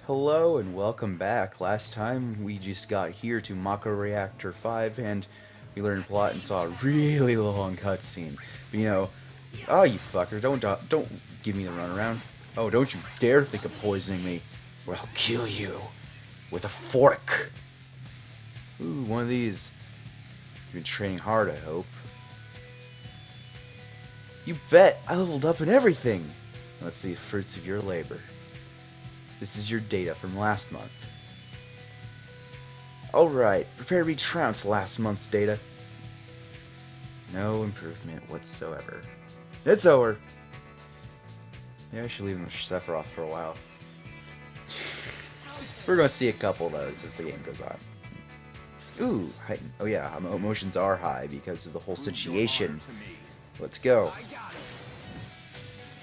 Hello and welcome back. Last time we just got here to Mako Reactor 5 and we learned plot and saw a really long cutscene. But oh you fucker, don't give me the runaround. Oh, don't you dare think of poisoning me, or I'll kill you with a fork. Ooh, one of these. You've been training hard, I hope. You bet! I leveled up and everything! Let's see the fruits of your labor. This is your data from last month. Alright, prepare to be trounced last month's data. No improvement whatsoever. It's over! Maybe I should leave Sephiroth for a while. We're gonna see a couple of those as the game goes on. Ooh, oh yeah, emotions are high because of the whole situation. Let's go.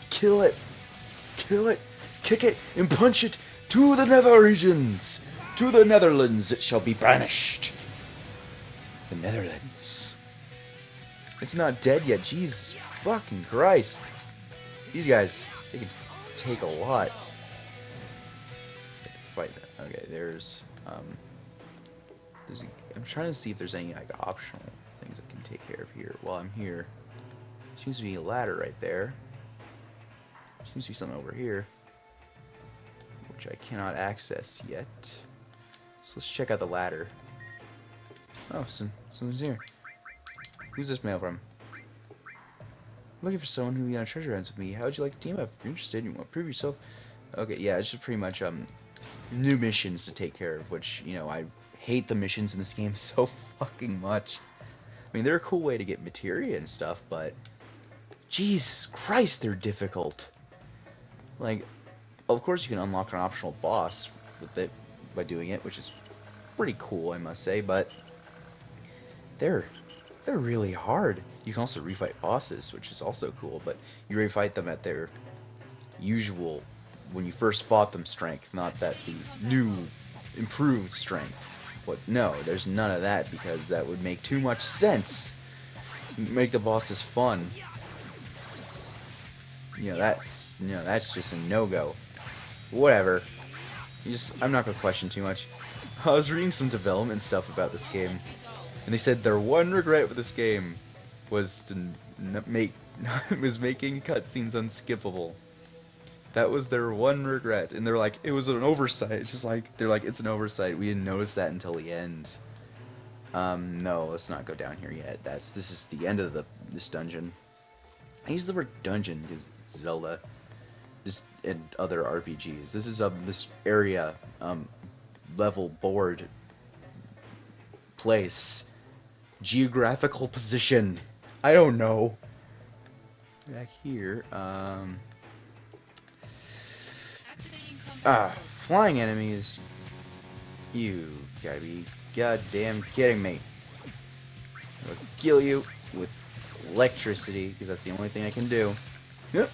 Kill it! Kill it! Kick it and punch it to the nether regions! To the Netherlands it shall be banished! The Netherlands. It's not dead yet, Jesus fucking Christ. These guys, they can take a lot. Fight that. Okay, I'm trying to see if there's any like optional things I can take care of here while I'm here. Seems to be a ladder right there. Seems to be something over here, which I cannot access yet. So let's check out the ladder. Oh, someone's here. Who's this mail from? Looking for someone who treasure hunts with me. How would you like to team up? If you're interested, you want to prove yourself. Okay, yeah, it's just pretty much new missions to take care of, which, I hate the missions in this game so fucking much. I mean, they're a cool way to get materia and stuff, but Jesus Christ, they're difficult. Like, of course you can unlock an optional boss with it by doing it, which is pretty cool, I must say, but they're really hard. You can also refight bosses, which is also cool, but you refight them at their usual, when you first fought them, strength, not that the new, improved strength. But no, there's none of that, because that would make too much sense. Make the bosses fun. That's just a no-go. Whatever. I'm not gonna question too much. I was reading some development stuff about this game, and they said their one regret with this game was to making cutscenes unskippable. That was their one regret, and they're like, it was an oversight. It's just like it's an oversight. We didn't notice that until the end. No, let's not go down here yet. This is the end of this dungeon. I use the word dungeon because Zelda, just and other RPGs. This is this area, level, board, place, geographical position. I don't know. Back here, flying enemies. You gotta be goddamn kidding me. I'll kill you with electricity, because that's the only thing I can do. Yep.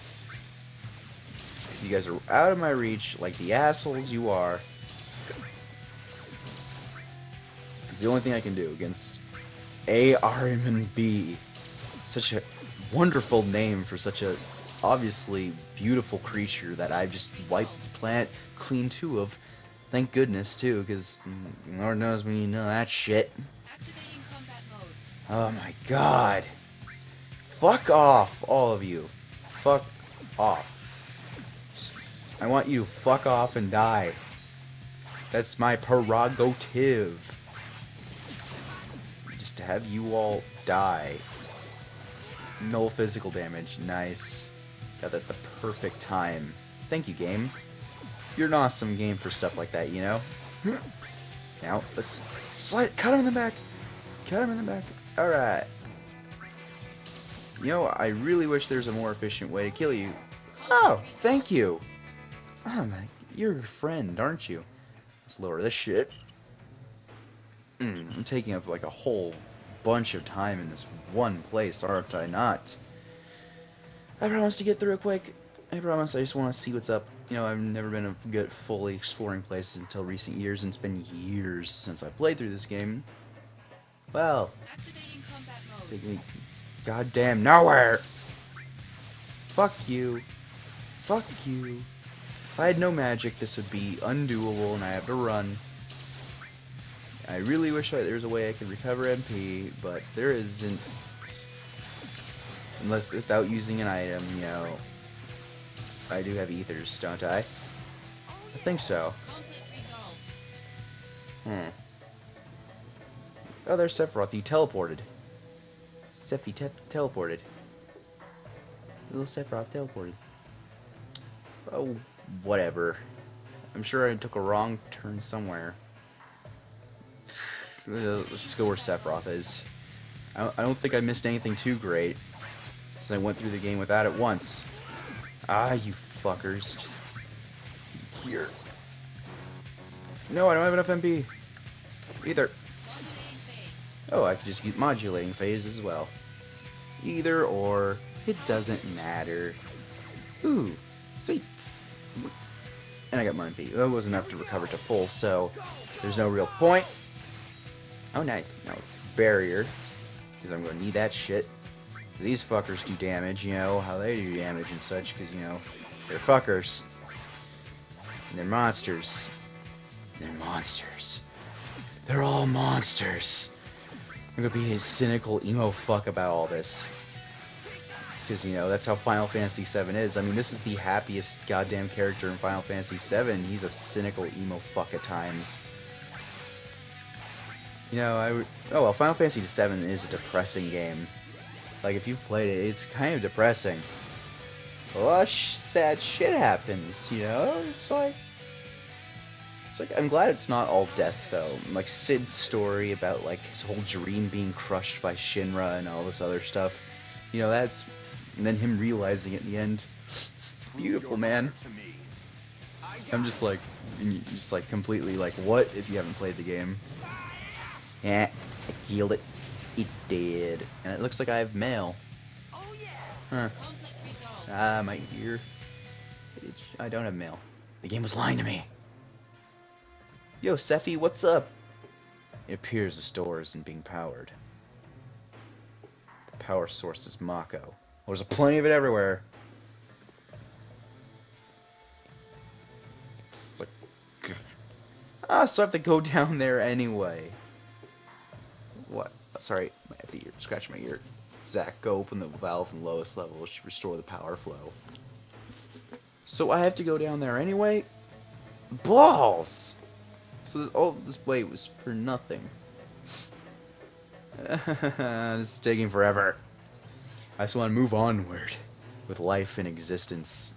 You guys are out of my reach, like the assholes you are. It's the only thing I can do against A, R, M, and B. Such a wonderful name for such a obviously beautiful creature that I've just wiped the planet clean too of. Thank goodness too, because Lord knows when you know that shit. Oh my god. Fuck off, all of you. Fuck off. I want you to fuck off and die. That's my prerogative. Just to have you all die. No physical damage. Nice. Got that at the perfect time. Thank you, game. You're an awesome game for stuff like that, Now, let's cut him in the back. Cut him in the back. Alright. I really wish there's a more efficient way to kill you. Oh, thank you. Oh my, you're a friend, aren't you? Let's lower this shit. I'm taking up like a whole bunch of time in this one place, aren't I not? I promise to get through it quick. I promise I just want to see what's up. I've never been a good fully exploring places until recent years, and it's been years since I played through this game. Well, it's taking me goddamn nowhere. Fuck you. Fuck you. If I had no magic, this would be undoable, and I have to run. I really wish there was a way I could recover MP, but there isn't. Unless without using an item, you know. I do have ethers, don't I? I think so. Oh, there's Sephiroth. You teleported. Sephi teleported. Little Sephiroth teleported. Oh, whatever. I'm sure I took a wrong turn somewhere. Let's just go where Sephiroth is. I don't think I missed anything too great, since I went through the game without it once. Ah, you fuckers. Just here. No, I don't have enough MP. Either. Oh, I could just get modulating phase as well. Either or. It doesn't matter. Ooh, sweet. And I got more MP. That wasn't enough to recover to full, so there's no real point. Oh, nice. Now it's barrier, because I'm going to need that shit. These fuckers do damage, you know, how they do damage and such, because, you know, they're fuckers. And they're monsters. They're monsters. They're all monsters. I'm going to be a cynical emo fuck about all this. Because, you know, that's how Final Fantasy VII is. I mean, this is the happiest goddamn character in Final Fantasy VII. He's a cynical emo fuck at times. You know, oh, well, Final Fantasy VII is a depressing game. Like, if you've played it, it's kind of depressing. A lot of sad shit happens, you know? It's like, I'm glad it's not all death, though. Like, Cid's story about, like, his whole dream being crushed by Shinra and all this other stuff. You know, that's... And then him realizing it in the end. It's beautiful, man. I'm just like completely like, what if you haven't played the game? Yeah, I killed it. It did. And it looks like I have mail. Huh. Ah, my ear. I don't have mail. The game was lying to me. Yo, Sephi, what's up? It appears the store isn't being powered. The power source is Mako. There's plenty of it everywhere. It's like... so I have to go down there anyway. What? Sorry, I have to scratch my ear. Zach, go open the valve from lowest level. It should restore the power flow. So I have to go down there anyway? Balls! So all this wait was for nothing. This is taking forever. I just want to move onward with life and existence.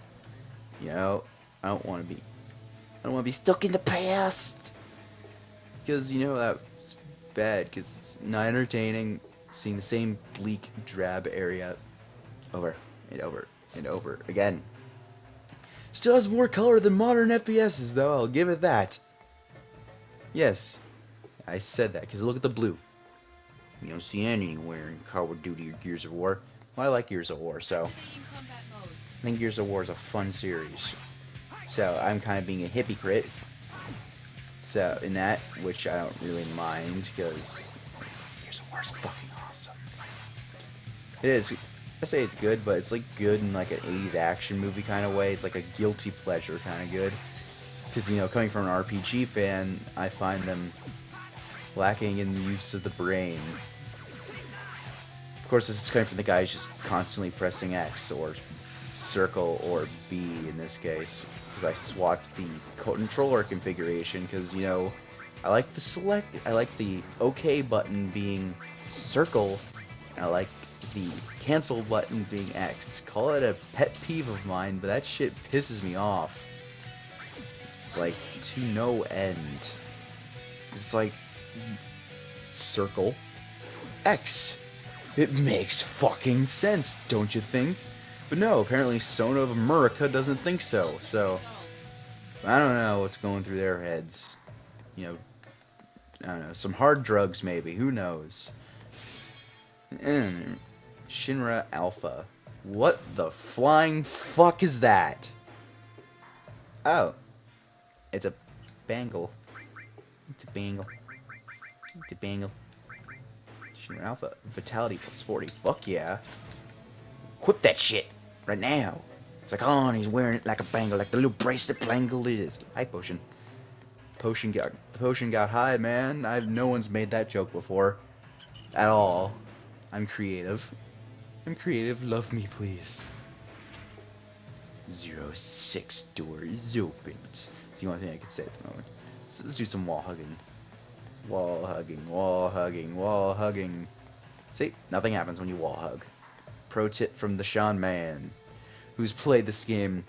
You know, I don't want to be stuck in the past. Because, you know, that's bad, because it's not entertaining seeing the same bleak, drab area over and over and over again. Still has more color than modern FPSs, though, I'll give it that. Yes, I said that, because look at the blue. You don't see anywhere in Call of Duty or Gears of War. Well, I like Gears of War, so I think Gears of War is a fun series. So I'm kind of being a hypocrite. So in that, which I don't really mind, because Gears of War is fucking awesome. It is. I say it's good, but it's like good in like an 80s action movie kind of way. It's like a guilty pleasure kind of good. Because, you know, coming from an RPG fan, I find them lacking in the use of the brain. Of course, this is coming from the guy who's just constantly pressing X or circle or B in this case, because I swapped the controller configuration because, you know, I like the OK button being circle, and I like the cancel button being X. Call it a pet peeve of mine, but that shit pisses me off. Like, to no end. It's like, circle, X. It makes fucking sense, don't you think? But no, apparently Sona of America doesn't think so. So, I don't know what's going through their heads. You know, I don't know, some hard drugs maybe, who knows? Shinra Alpha. What the flying fuck is that? Oh. It's a bangle. It's a bangle. It's a bangle. Shinra Alpha. Vitality plus 40. Fuck yeah. Equip that shit. Right now. It's like, oh, and he's wearing it like a bangle, like the little bracelet bangle it is. Hi, Potion. The potion got high, man. No one's made that joke before. At all. I'm creative. I'm creative. Love me, please. 06 door is opened. It's the only thing I can say at the moment. Let's do some wall hugging. Wall hugging, wall hugging, wall hugging. See? Nothing happens when you wall hug. Pro tip from the Sean man, who's played this game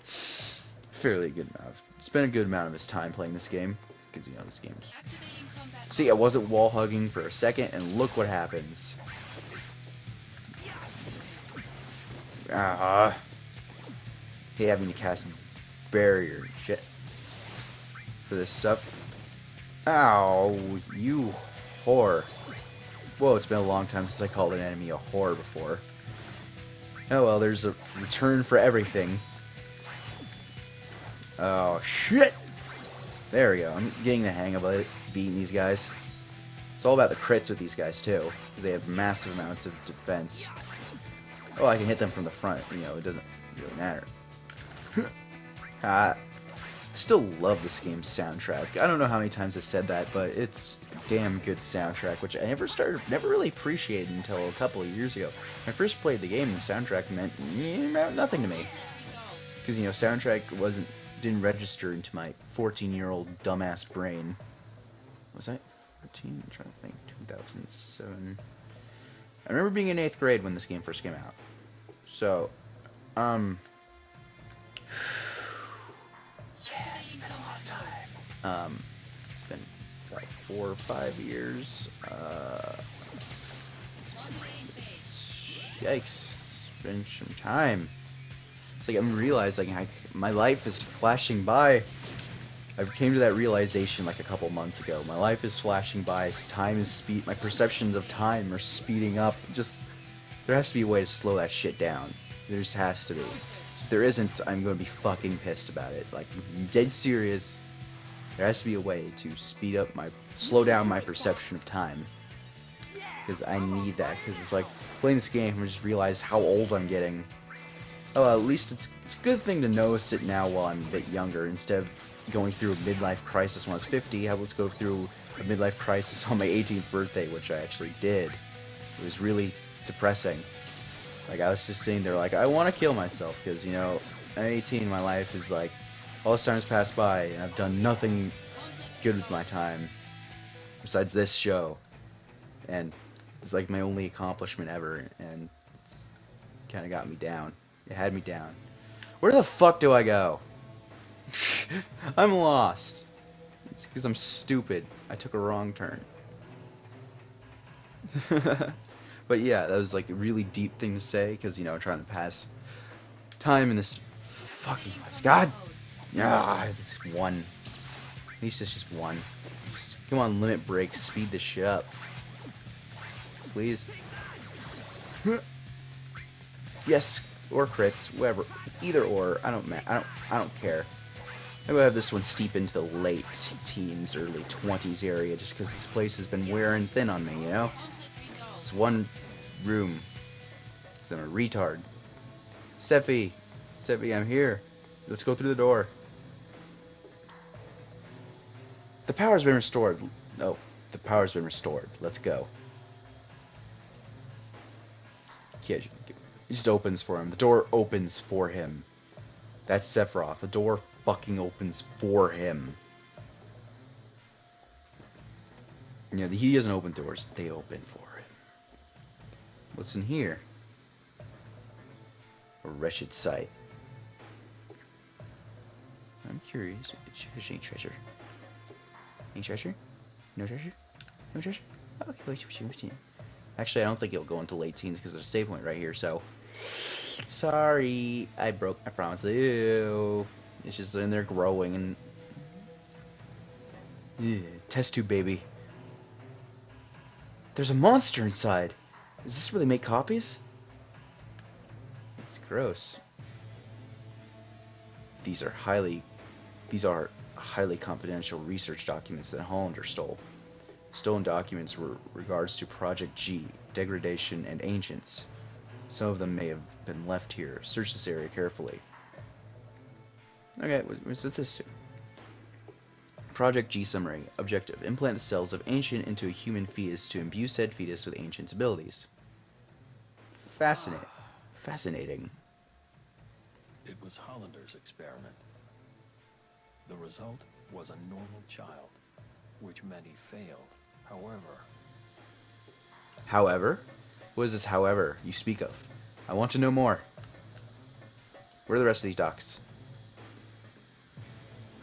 fairly good amount. Spent a good amount of his time playing this game. Because, you know, this game's... See, I wasn't wall hugging for a second, and look what happens. Hate having to cast barrier shit for this stuff. Ow, you whore. Whoa, it's been a long time since I called an enemy a whore before. Oh well, there's a return for everything. Oh shit! There we go. I'm getting the hang of it, beating these guys. It's all about the crits with these guys too, because they have massive amounts of defense. Oh, I can hit them from the front. You know, it doesn't really matter. I still love this game's soundtrack. I don't know how many times I said that, but it's a damn good soundtrack, which I never really appreciated until a couple of years ago. When I first played the game, the soundtrack meant nothing to me, because you know, soundtrack didn't register into my 14-year-old dumbass brain. Was I 14? I'm trying to think. 2007. I remember being in 8th grade when this game first came out. So, yeah, it's been a long time. It's been about 4 or 5 years. Yikes, it's been some time. It's like I'm realizing my life is flashing by. I came to that realization like a couple months ago. My life is flashing by. My perceptions of time are speeding up. There has to be a way to slow that shit down. There just has to be. If there isn't, I'm going to be fucking pissed about it. Like, I'm dead serious. There has to be a way to slow down my perception of time. Because I need that. Because it's like, playing this game, I just realized how old I'm getting. Oh, at least it's a good thing to notice it now while I'm a bit younger, instead of going through a midlife crisis when I was 50. Let's go through a midlife crisis on my 18th birthday, which I actually did. It was really depressing. Like, I was just sitting there like, I want to kill myself, because, you know, at 18, my life is like, all this time's passed by, and I've done nothing good with my time, besides this show. And it's like my only accomplishment ever, and it's kind of got me down. It had me down. Where the fuck do I go? I'm lost. It's because I'm stupid. I took a wrong turn. But yeah, that was like a really deep thing to say, because, you know, trying to pass time in this fucking place. God! It's one. At least it's just one. Come on, limit break, speed this shit up. Please. Yes, or crits, whatever. Either or, I don't care. I'm gonna have this one steep into the late teens, early 20s area, just because this place has been wearing thin on me, you know? It's one room. Because I'm a retard. Sephi, I'm here. Let's go through the door. The power's been restored. No, the power's been restored. Let's go. Yeah, it just opens for him. The door opens for him. That's Sephiroth. The door fucking opens for him. You know, he doesn't open doors. They open for him. What's in here? A wretched sight. I'm curious. There's any treasure. Any treasure? No treasure? No treasure? Okay, wait. Actually, I don't think it'll go into late teens because there's a save point right here, so... Sorry, I broke my promise. Ew. It's just in there growing and... Yeah, test tube baby. There's a monster inside. Is this where they make copies? It's gross. These are highly confidential research documents that Hollander stole. Stolen documents were regards to Project G, degradation, and ancients. Some of them may have been left here. Search this area carefully. Okay, what's this do? Project G summary. Objective: implant the cells of Ancient into a human fetus to imbue said fetus with Ancient's abilities. Fascinating. Fascinating. It was Hollander's experiment. The result was a normal child, which meant he failed. However? What is this however you speak of? I want to know more. Where are the rest of these docs?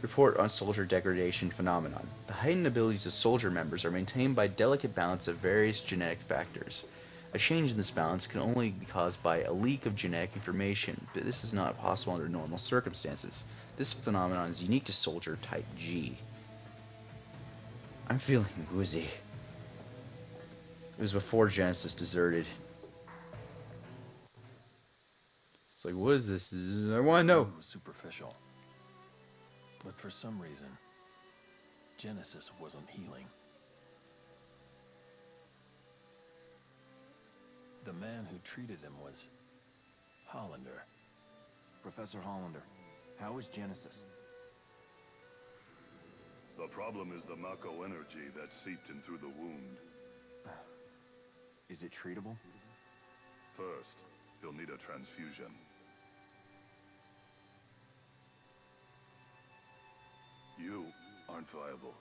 Report on soldier degradation phenomenon. The heightened abilities of soldier members are maintained by delicate balance of various genetic factors. A change in this balance can only be caused by a leak of genetic information, but this is not possible under normal circumstances. This phenomenon is unique to soldier type G. I'm feeling woozy. It was before Genesis deserted. It's like, what is this? I want to know. It was superficial. But for some reason, Genesis wasn't healing. The man who treated him was Hollander. Professor Hollander, how is Genesis? The problem is the Mako energy that seeped in through the wound. Is it treatable? First, he'll need a transfusion. You aren't viable.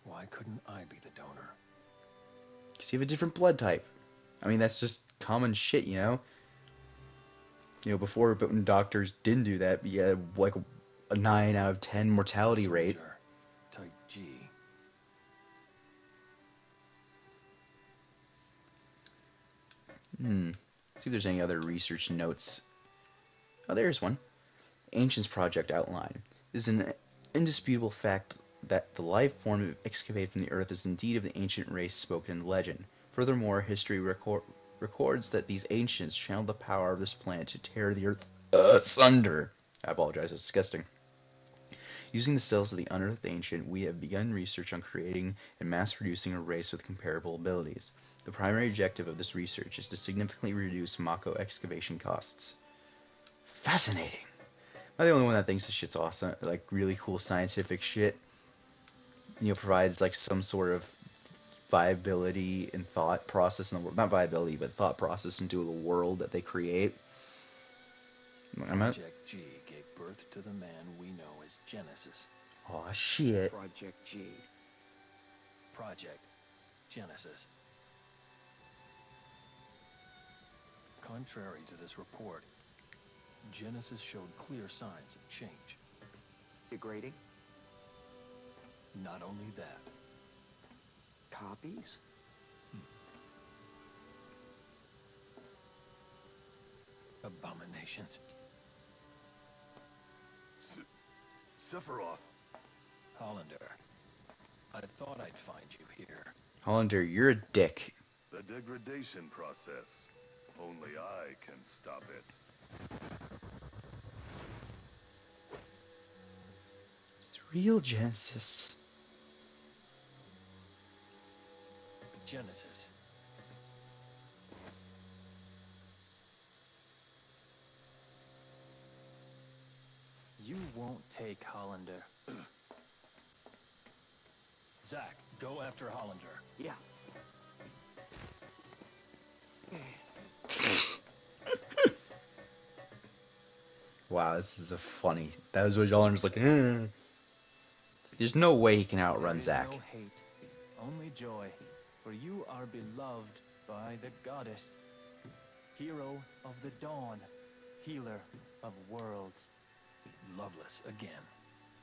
Why couldn't I be the donor? Because you have a different blood type. I mean, that's just common shit, you know? You know, before, but when doctors didn't do that, you had like a 9 out of 10 mortality rate. Type G. See if there's any other research notes. Oh, there's one. Ancients Project Outline. It is an indisputable fact that the life form excavated from the earth is indeed of the ancient race spoken in legend. Furthermore, history records that these ancients channeled the power of this planet to tear the earth asunder. I apologize, it's disgusting. Using the cells of the unearthed ancient, we have begun research on creating and mass-producing a race with comparable abilities. The primary objective of this research is to significantly reduce Mako excavation costs. Fascinating. Am I the only one that thinks this shit's awesome? Like, really cool scientific shit? You know, provides, like, some sort of viability and thought process in the world. Not viability, but thought process into the world that they create. Project G gave birth to the man we know as Genesis. Aw, shit. Project G. Project Genesis. Contrary to this report, Genesis showed clear signs of change. Degrading? Not only that, Copies? abominations. Sephiroth. Hollander, I thought I'd find you here. Hollander, you're a dick. The degradation process. Only I can stop it. It's the real Genesis. Genesis. You won't take Hollander. Zack, go after Hollander. Yeah. Wow, this is a funny. That was what Hollander's like. There's no way he can outrun Zack. There is no hate, only joy, for you are beloved by the goddess, hero of the dawn, healer of worlds. Loveless again.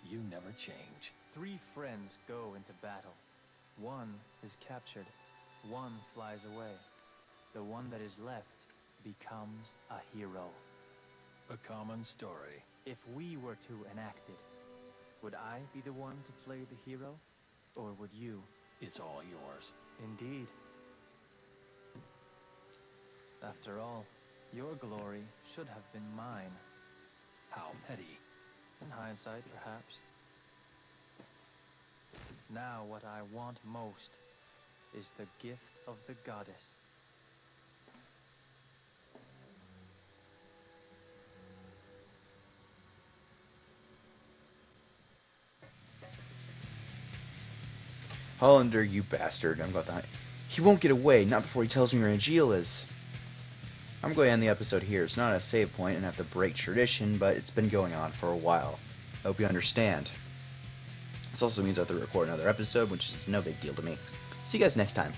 You never change. 3 friends go into battle. One is captured. One flies away. The one that is left becomes a hero. A common story. If we were to enact it, would I be the one to play the hero? Or would you? It's all yours. Indeed. After all, your glory should have been mine. How petty. In hindsight, perhaps. Now what I want most is the gift of the goddess. Hollander, you bastard. I'm going to... He won't get away, not before he tells me where Najeel is. I'm going to end the episode here. It's not a save point and have to break tradition, but it's been going on for a while. I hope you understand. This also means I have to record another episode, which is no big deal to me. See you guys next time.